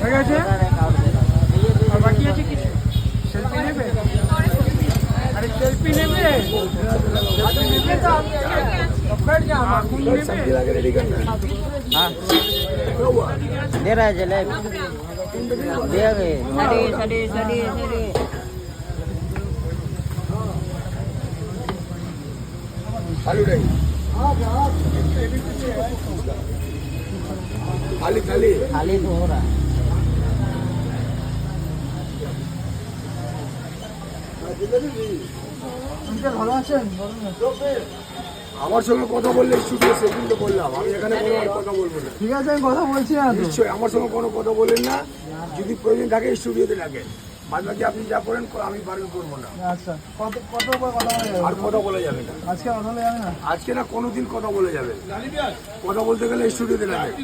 হয়ে গেছে আর বাকি আছে কিছু সেলফি নেবে আরে সেলফি নেবে हाँ दे रहा है जलेब दे गए सड़ी सड़ी सड़ी सड़ी आलू नहीं खाली खाली खाली तो हो रहा है ভালো আছেন আমার সঙ্গে কথা বললে স্টুডিও সেদিন তো বললাম আমি এখানে কোনো কথা বলবো না। ঠিক আছে আমি কথা বলছি না তো নিশ্চয়ই আমার সঙ্গে কোনো কথা বলেন না, যদি প্রয়োজন থাকে স্টুডিওতে ডাকেন, বাদ বাকি আপনি যা করেন আমি বারণ করবো না। আচ্ছা কত কত করে কথা বলা যাবে আর কথা বলা যাবে না আজকে কথা বলা যাবে না আজকে না, কোনোদিন কথা বলে যাবে। কথা বলতে গেলে স্টুডিওতে ডাকেন।